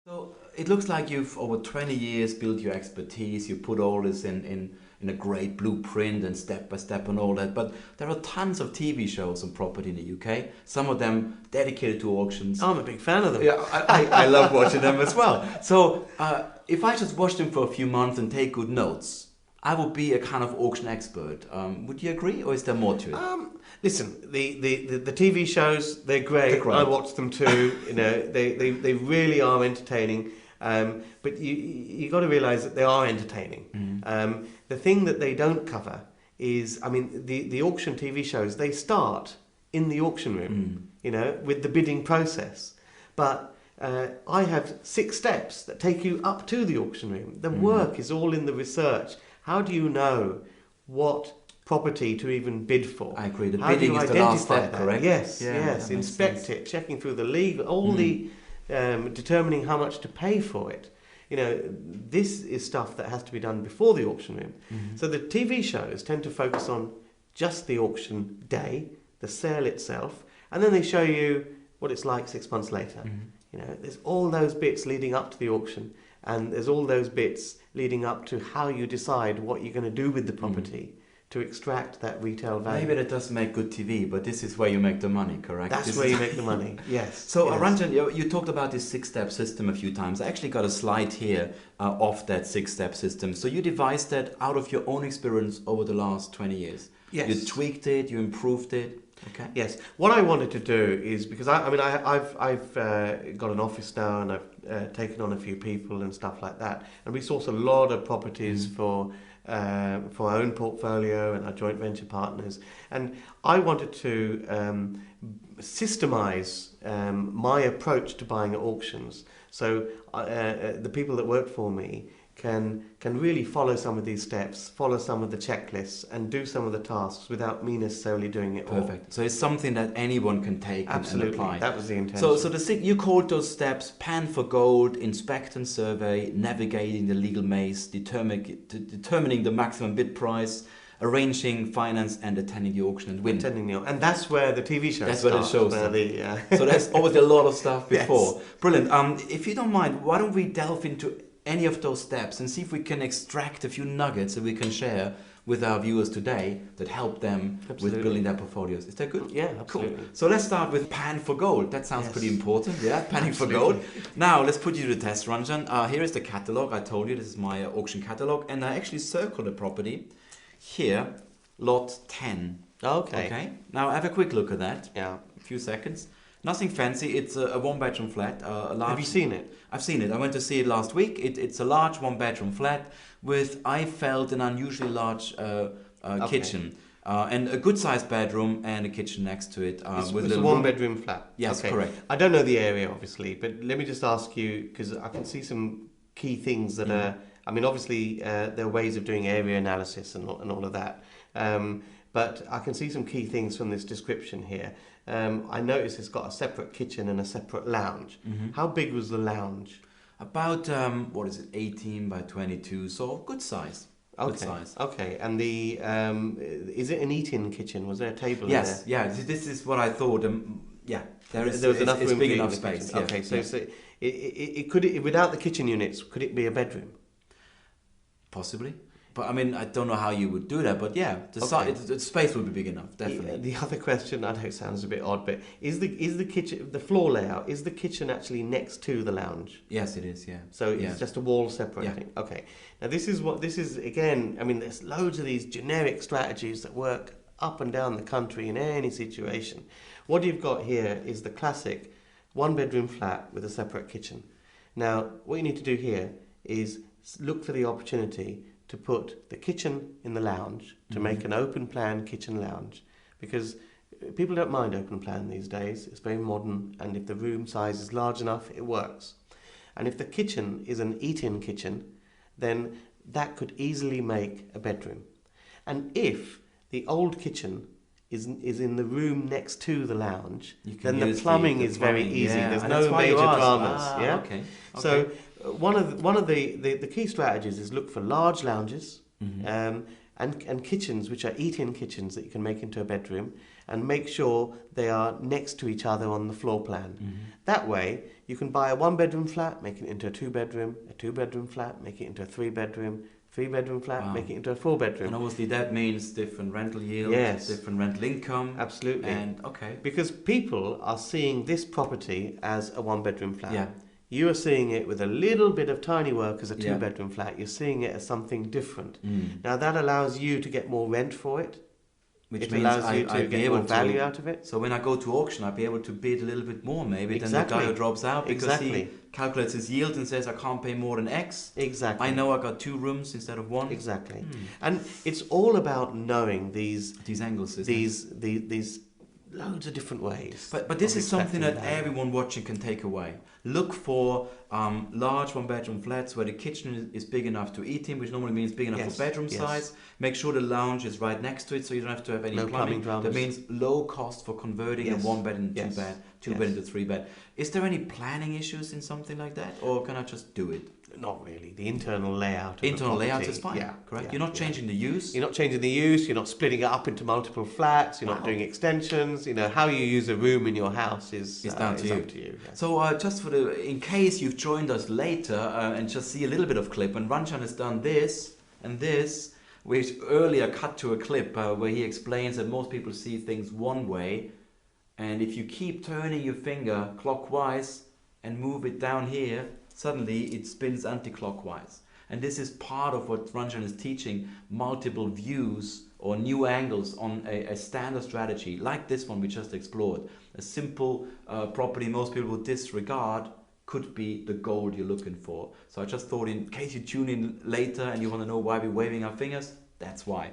So it looks like you've over 20 years built your expertise. You put all this in a great blueprint and step by step and all that. But there are tons of TV shows on property in the UK. Some of them dedicated to auctions. I'm a big fan of them. Yeah, I love watching them as well. So if I just watch them for a few months and take good notes, I would be a kind of auction expert. Would you agree, or is there more to it? Listen, the TV shows, they're great. They're great. I watch them too. They really are entertaining. But you got to realise that they are entertaining. The thing that they don't cover is, the auction TV shows, they start in the auction room, with the bidding process. But I have 6 steps that take you up to the auction room. The work is all in the research. How do you know what property to even bid for? I agree. The How bidding do you is the last identify step, that? correct? Yes, Yeah, yes. that makes Inspect sense. it, checking through the legal, all the determining how much to pay for it. This is stuff that has to be done before the auction room. So the TV shows tend to focus on just the auction day, the sale itself, and then they show you what it's like 6 months later. There's all those bits leading up to the auction, and there's all those bits leading up to how you decide what you're going to do with the property to extract that retail value. Maybe that does make good TV, but this is where you make the money, correct? That's where you make the money, yes. So, yes. Ranjan, you talked about this 6-step system a few times. I actually got a slide here of that 6-step system. So you devised that out of your own experience over the last 20 years. Yes. You tweaked it, you improved it. Okay. Yes. What I wanted to do is, because I've got an office now, and I've taken on a few people and stuff like that, and we source a lot of properties for our own portfolio and our joint venture partners. And I wanted to systemize my approach to buying at auctions. So the people that work for me can really follow some of these steps, follow some of the checklists, and do some of the tasks without me necessarily doing it all. Perfect. So it's something that anyone can take and apply. That was the intention. So you called those steps: pan for gold, inspect and survey, navigating the legal maze, determining the maximum bid price, arranging finance, and attending the auction and win. And that's where the TV show That's starts. where the show starts. So there's obviously a lot of stuff before. Yes. Brilliant. If you don't mind, why don't we delve into any of those steps and see if we can extract a few nuggets that we can share with our viewers today that help them with building their portfolios. Is that good? Yeah, absolutely. Cool. So let's start with pan for gold. That sounds pretty important, yeah? Panning for gold. Now, let's put you to the test, Ranjan. Here is the catalog. I told you this is my auction catalog, and I actually circled the property here, lot 10. Okay. Now, have a quick look at that. Yeah. A few seconds. Nothing fancy. It's a one-bedroom flat. A large. Have you seen it? I've seen it. I went to see it last week. It's a large one-bedroom flat with, I felt, an unusually large kitchen. And a good-sized bedroom and a kitchen next to it. It's a one-bedroom flat. Yes, correct. I don't know the area, obviously, but let me just ask you, because I can see some key things that are... obviously, there are ways of doing area analysis and all of that. But I can see some key things from this description here. I noticed it's got a separate kitchen and a separate lounge. How big was the lounge? About, 18 by 22, so good size. Okay. Good size. Okay, and the is it an eat-in kitchen? Was there a table in there? Yeah, this is what I thought. There was enough room. It's big in enough the space. kitchen. Okay, so it could, without the kitchen units, could it be a bedroom? Possibly. But I don't know how you would do that, but yeah, the space would be big enough, definitely. The other question, I know it sounds a bit odd, but is the kitchen, the floor layout, is the kitchen actually next to the lounge? Yes, it is, yeah. So it's just a wall separating? Yeah. Okay. Now this is again, there's loads of these generic strategies that work up and down the country in any situation. What you've got here is the classic one-bedroom flat with a separate kitchen. Now, what you need to do here is look for the opportunity to put the kitchen in the lounge, to make an open plan kitchen lounge, because people don't mind open plan these days. It's very modern, and if the room size is large enough, it works. And if the kitchen is an eat-in kitchen, then that could easily make a bedroom. And if the old kitchen is in the room next to the lounge, then the plumbing is very easy. Yeah. There's no major dramas. Okay. So one of the key strategies is look for large lounges and kitchens which are eat-in kitchens that you can make into a bedroom, and make sure they are next to each other on the floor plan. That way, you can buy a 1-bedroom flat, make it into a 2-bedroom, a 2-bedroom flat, make it into a 3-bedroom, 3-bedroom flat, make it into a 4-bedroom. And obviously that means different rental yield, different rental income. Absolutely. And okay. Because people are seeing this property as a 1-bedroom flat. Yeah. You are seeing it with a little bit of tiny work as a 2-bedroom flat. You're seeing it as something different. Now that allows you to get more rent for it. Which means allows you to get more value out of it. So when I go to auction, I'll be able to bid a little bit more maybe than the guy who drops out, because he calculates his yield and says I can't pay more than X. Exactly. I know I got 2 rooms instead of 1. Exactly. And it's all about knowing these angles, these loads of different ways. But this is something that everyone watching can take away. Look for large 1-bedroom flats where the kitchen is big enough to eat in, which normally means big enough for bedroom size. Make sure the lounge is right next to it, so you don't have to have any plumbing. That means low cost for converting a 1-bed into 2-bed, 2-bed into 3-bed. Is there any planning issues in something like that, or can I just do it? Not really. The internal layout. Internal layout is fine. Correct. Yeah, you're not changing the use. You're not changing the use. You're not splitting it up into multiple flats. You're not doing extensions. You know, how you use a room in your house is down to you. Up to you. Yes. So just in case you've joined us later and just see a little bit of clip, and Ranjan has done this and this, which earlier cut to a clip where he explains that most people see things one way, and if you keep turning your finger clockwise and move it down here, suddenly it spins anti-clockwise. And this is part of what Ranjan is teaching, multiple views or new angles on a standard strategy like this one we just explored. A simple property most people would disregard could be the gold you're looking for. So I just thought, in case you tune in later and you want to know why we're waving our fingers, that's why.